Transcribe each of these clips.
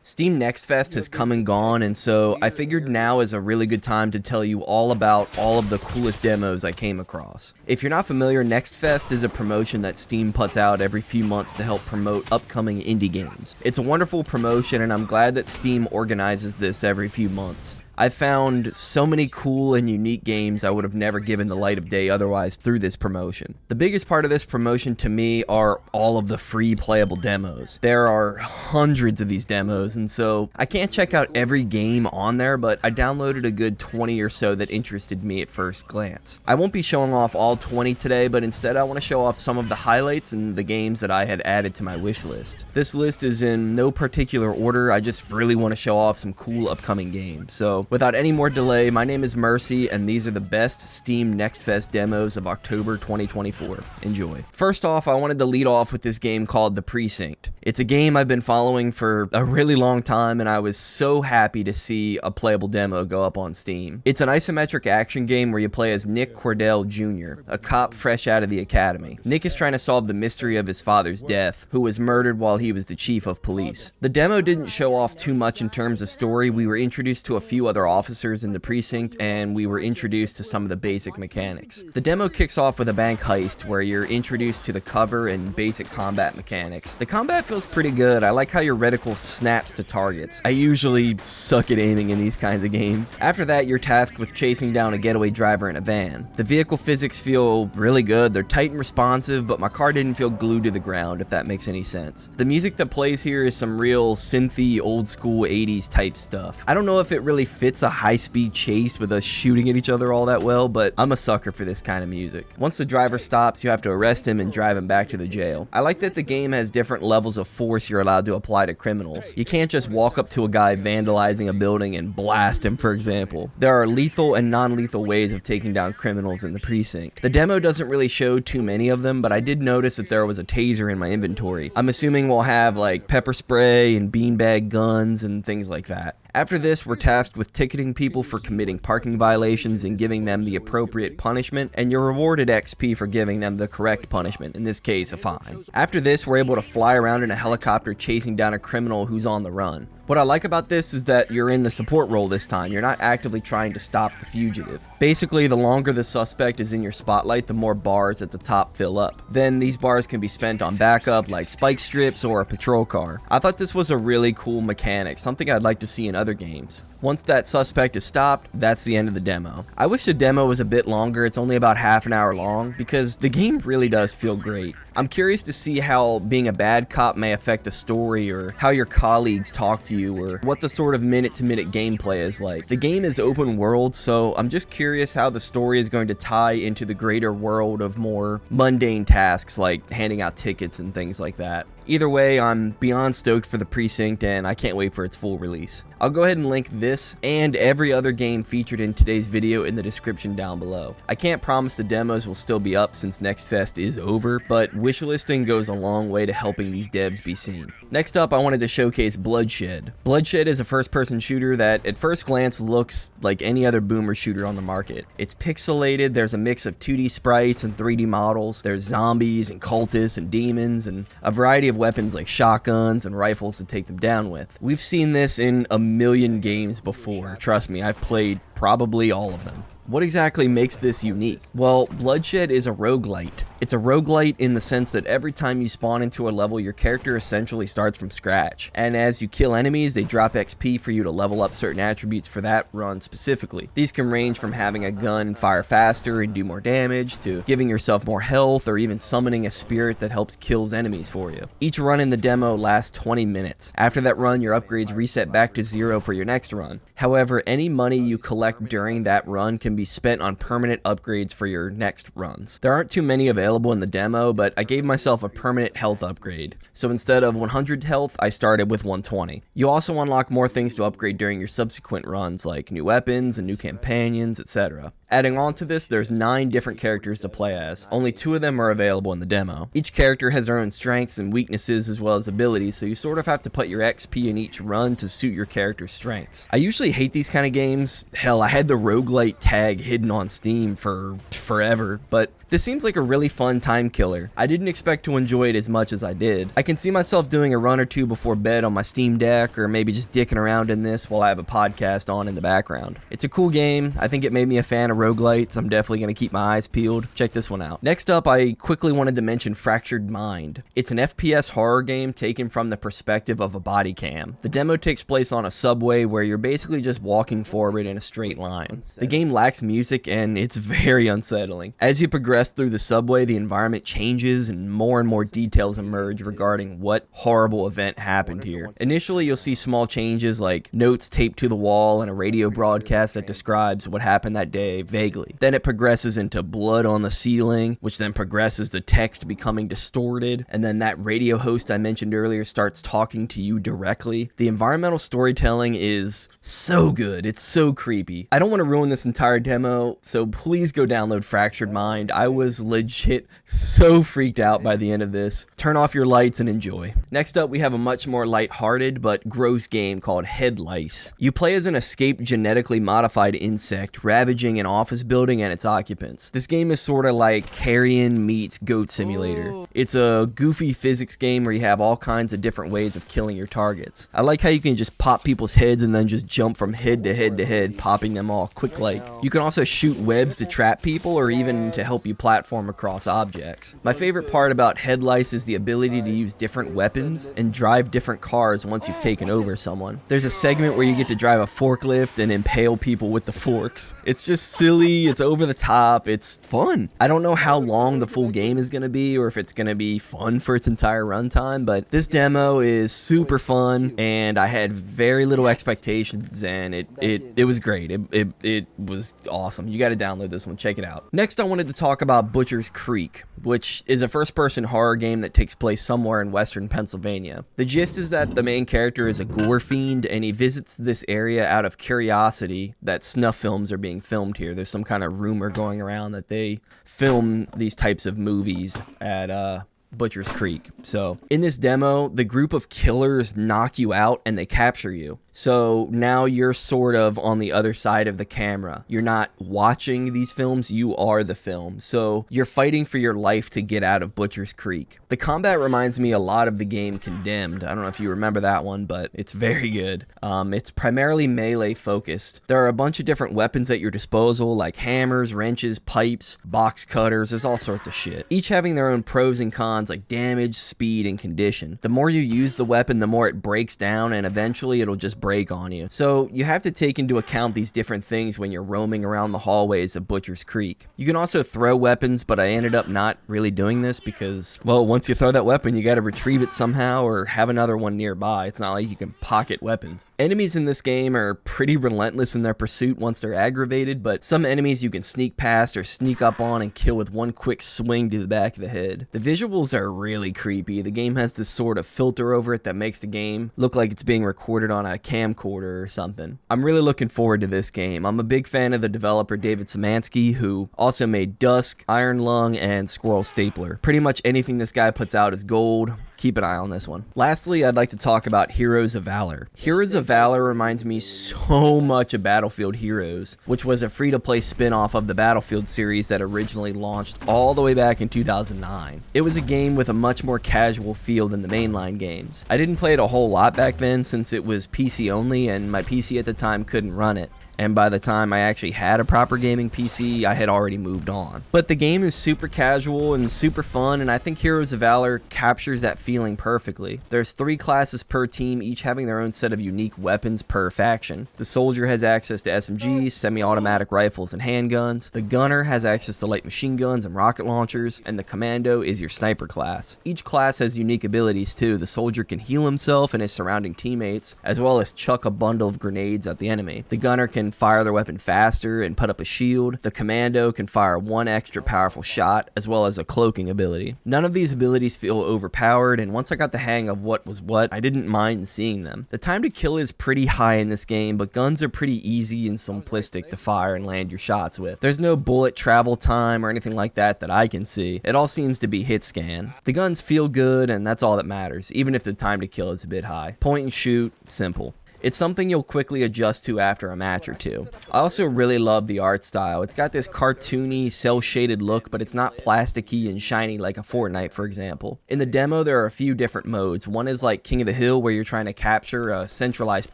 Steam Next Fest has come and gone, and so I figured now is a really good time to tell you all about all of the coolest demos I came across. If you're not familiar, Next Fest is a promotion that Steam puts out every few months to help promote upcoming indie games. It's a wonderful promotion, and I'm glad that Steam organizes this every few months. I found so many cool and unique games I would have never given the light of day otherwise through this promotion. The biggest part of this promotion to me are all of the free playable demos. There are hundreds of these demos, and so I can't check out every game on there, but I downloaded a good 20 or so that interested me at first glance. I won't be showing off all 20 today, but instead I want to show off some of the highlights and the games that I had added to my wish list. This list is in no particular order, I just really want to show off some cool upcoming games. So without any more delay, my name is Mercy, and these are the best Steam Next Fest demos of October 2024. Enjoy. First off, I wanted to lead off with this game called The Precinct. It's a game I've been following for a really long time, and I was so happy to see a playable demo go up on Steam. It's an isometric action game where you play as Nick Cordell Jr., a cop fresh out of the academy. Nick is trying to solve the mystery of his father's death, who was murdered while he was the chief of police. The demo didn't show off too much in terms of story. We were introduced to a few other officers in the precinct, and we were introduced to some of the basic mechanics. The demo kicks off with a bank heist where you're introduced to the cover and basic combat mechanics. The combat feels pretty good. I like how your reticle snaps to targets. I usually suck at aiming in these kinds of games. After that, you're tasked with chasing down a getaway driver in a van. The vehicle physics feel really good. They're tight and responsive, but my car didn't feel glued to the ground, if that makes any sense. The music that plays here is some real synthy, old school 80s type stuff. I don't know if it really fits a high-speed chase with us shooting at each other all that well, but I'm a sucker for this kind of music. Once the driver stops, you have to arrest him and drive him back to the jail. I like that the game has different levels of force you're allowed to apply to criminals. You can't just walk up to a guy vandalizing a building and blast him, for example. There are lethal and non-lethal ways of taking down criminals in the precinct. The demo doesn't really show too many of them, but I did notice that there was a taser in my inventory. I'm assuming we'll have like pepper spray and beanbag guns and things like that. After this, we're tasked with ticketing people for committing parking violations and giving them the appropriate punishment, and you're rewarded XP for giving them the correct punishment, in this case, a fine. After this, we're able to fly around in a helicopter chasing down a criminal who's on the run. What I like about this is that you're in the support role this time. You're not actively trying to stop the fugitive. Basically, the longer the suspect is in your spotlight, the more bars at the top fill up. Then these bars can be spent on backup like spike strips or a patrol car. I thought this was a really cool mechanic, something I'd like to see in other games. Once that suspect is stopped, that's the end of the demo. I wish the demo was a bit longer. It's only about half an hour long because the game really does feel great. I'm curious to see how being a bad cop may affect the story, or how your colleagues talk to you, or what the sort of minute-to-minute gameplay is like. The game is open world, so I'm just curious how the story is going to tie into the greater world of more mundane tasks like handing out tickets and things like that. Either way, I'm beyond stoked for The Precinct, and I can't wait for its full release. I'll go ahead and link this and every other game featured in today's video in the description down below. I can't promise the demos will still be up since Next Fest is over, but wishlisting goes a long way to helping these devs be seen. Next up, I wanted to showcase Bloodshed. Bloodshed is a first-person shooter that at first glance looks like any other boomer shooter on the market. It's pixelated, there's a mix of 2D sprites and 3D models, there's zombies and cultists and demons, and a variety of weapons like shotguns and rifles to take them down with. We've seen this in a million games before. Trust me, I've played probably all of them. What exactly makes this unique? Well, Bloodshed is a roguelite. It's a roguelite in the sense that every time you spawn into a level, your character essentially starts from scratch. And as you kill enemies, they drop XP for you to level up certain attributes for that run specifically. These can range from having a gun fire faster and do more damage, to giving yourself more health, or even summoning a spirit that helps kills enemies for you. Each run in the demo lasts 20 minutes. After that run, your upgrades reset back to 0 for your next run. However, any money you collect during that run can be spent on permanent upgrades for your next runs. There aren't too many available in the demo, but I gave myself a permanent health upgrade. So instead of 100 health, I started with 120. You also unlock more things to upgrade during your subsequent runs, like new weapons and new companions, etc. Adding on to this, there's 9 different characters to play as. Only 2 of them are available in the demo. Each character has their own strengths and weaknesses as well as abilities, so you sort of have to put your XP in each run to suit your character's strengths. I usually hate these kind of games. Hell, I had the roguelite tag hidden on Steam for forever, but this seems like a really fun time killer. I didn't expect to enjoy it as much as I did. I can see myself doing a run or two before bed on my Steam Deck, or maybe just dicking around in this while I have a podcast on in the background. It's a cool game. I think it made me a fan of roguelites. I'm definitely going to keep my eyes peeled. Check this one out. Next up, I quickly wanted to mention Fractured Mind. It's an FPS horror game taken from the perspective of a body cam. The demo takes place on a subway where you're basically just walking forward in a straight line. The game lacks music and it's very unsettling. As you progress through the subway, the environment changes and more details emerge regarding what horrible event happened here. Initially, you'll see small changes like notes taped to the wall and a radio broadcast that describes what happened that day vaguely. Then it progresses into blood on the ceiling, which then progresses to text becoming distorted, and then that radio host I mentioned earlier starts talking to you directly. The environmental storytelling is so good. It's so creepy. I don't want to ruin this entire demo, so please go download Fractured Mind. I was legit so freaked out by the end of this. Turn off your lights and enjoy. Next up, we have a much more lighthearted but gross game called Headlice. You play as an escaped genetically modified insect ravaging an office building and its occupants. This game is sort of like Carrion meets Goat Simulator. It's a goofy physics game where you have all kinds of different ways of killing your targets. I like how you can just pop people's heads and then just jump from head to head to head, popping them all quick like. You can also shoot webs to trap people or even to help you platform across objects. My favorite part about Headlice is the ability to use different weapons and drive different cars once you've taken over someone. There's a segment where you get to drive a forklift and impale people with the forks. It's just silly, it's over the top, it's fun. I don't know how long the full game is going to be or if it's going to be fun for its entire runtime, but this demo is super fun and I had very little expectations and it was great. It was awesome. You got to download this one, check it out. Next, I wanted to talk about Butcher's Creek, which is a first-person horror game that takes place somewhere in western Pennsylvania. The gist is that the main character is a gore fiend and he visits this area out of curiosity that snuff films are being filmed here. There's some kind of rumor going around that they film these types of movies at Butcher's Creek. So in this demo, the group of killers knock you out and they capture you. So now you're sort of on the other side of the camera. You're not watching these films, you are the film. So you're fighting for your life to get out of Butcher's Creek. The combat reminds me a lot of the game Condemned. I don't know if you remember that one, but it's very good. It's primarily melee focused. There are a bunch of different weapons at your disposal, like hammers, wrenches, pipes, box cutters, there's all sorts of shit. Each having their own pros and cons like damage, speed, and condition. The more you use the weapon, the more it breaks down, and eventually it'll just break on you. So you have to take into account these different things when you're roaming around the hallways of Butcher's Creek. You can also throw weapons, but I ended up not really doing this because, well, once you throw that weapon, you gotta retrieve it somehow or have another one nearby. It's not like you can pocket weapons. Enemies in this game are pretty relentless in their pursuit once they're aggravated, but some enemies you can sneak past or sneak up on and kill with one quick swing to the back of the head. The visuals are really creepy. The game has this sort of filter over it that makes the game look like it's being recorded on a camcorder or something. I'm really looking forward to this game. I'm a big fan of the developer David Szymanski, who also made Dusk, Iron Lung, and Squirrel Stapler. Pretty much anything this guy puts out is gold. Keep an eye on this one. Lastly, I'd like to talk about Heroes of Valor. Heroes of Valor reminds me so much of Battlefield Heroes, which was a free-to-play spin-off of the Battlefield series that originally launched all the way back in 2009. It was a game with a much more casual feel than the mainline games. I didn't play it a whole lot back then since it was PC only and my PC at the time couldn't run it. And by the time I actually had a proper gaming PC, I had already moved on. But the game is super casual and super fun, and I think Heroes of Valor captures that feeling perfectly. There's 3 classes per team, each having their own set of unique weapons per faction. The soldier has access to SMGs, semi-automatic rifles, and handguns. The gunner has access to light machine guns and rocket launchers, and the commando is your sniper class. Each class has unique abilities too. The soldier can heal himself and his surrounding teammates, as well as chuck a bundle of grenades at the enemy. The gunner can fire their weapon faster and put up a shield. The commando can fire 1 extra powerful shot, as well as a cloaking ability. None of these abilities feel overpowered, and once I got the hang of what was what, I didn't mind seeing them. The time to kill is pretty high in this game, but guns are pretty easy and simplistic to fire and land your shots with. There's no bullet travel time or anything like that I can see. It all seems to be hit scan. The guns feel good, and that's all that matters, even if the time to kill is a bit high. Point and shoot, simple. It's something you'll quickly adjust to after a match or two. I also really love the art style. It's got this cartoony, cel-shaded look, but it's not plasticky and shiny like a Fortnite, for example. In the demo, there are a few different modes. One is like King of the Hill, where you're trying to capture a centralized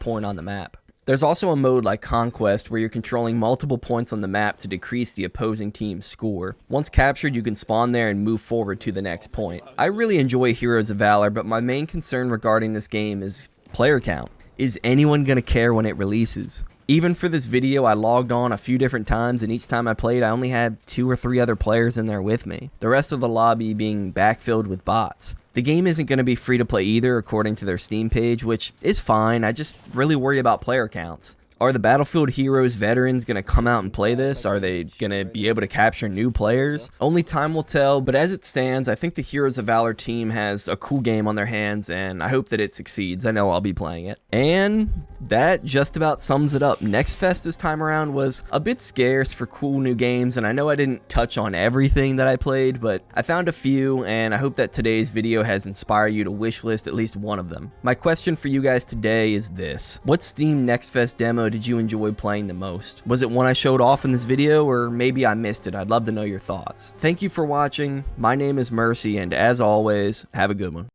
point on the map. There's also a mode like Conquest where you're controlling multiple points on the map to decrease the opposing team's score. Once captured, you can spawn there and move forward to the next point. I really enjoy Heroes of Valor, but my main concern regarding this game is player count. Is anyone gonna care when it releases? Even for this video, I logged on a few different times, and each time I played, I only had 2 or 3 other players in there with me. The rest of the lobby being backfilled with bots. The game isn't going to be free to play either, according to their Steam page, which is fine. I just really worry about player counts. Are the Battlefield Heroes veterans going to come out and play this? Are they going to be able to capture new players? Only time will tell, but as it stands, I think the Heroes of Valor team has a cool game on their hands, and I hope that it succeeds. I know I'll be playing it. And that just about sums it up. Next Fest this time around was a bit scarce for cool new games, and I know I didn't touch on everything that I played, but I found a few, and I hope that today's video has inspired you to wishlist at least one of them. My question for you guys today is this: what Steam Next Fest demo did you enjoy playing the most? Was it one I showed off in this video, or maybe I missed it? I'd love to know your thoughts. Thank you for watching. My name is Mercy, and as always, have a good one.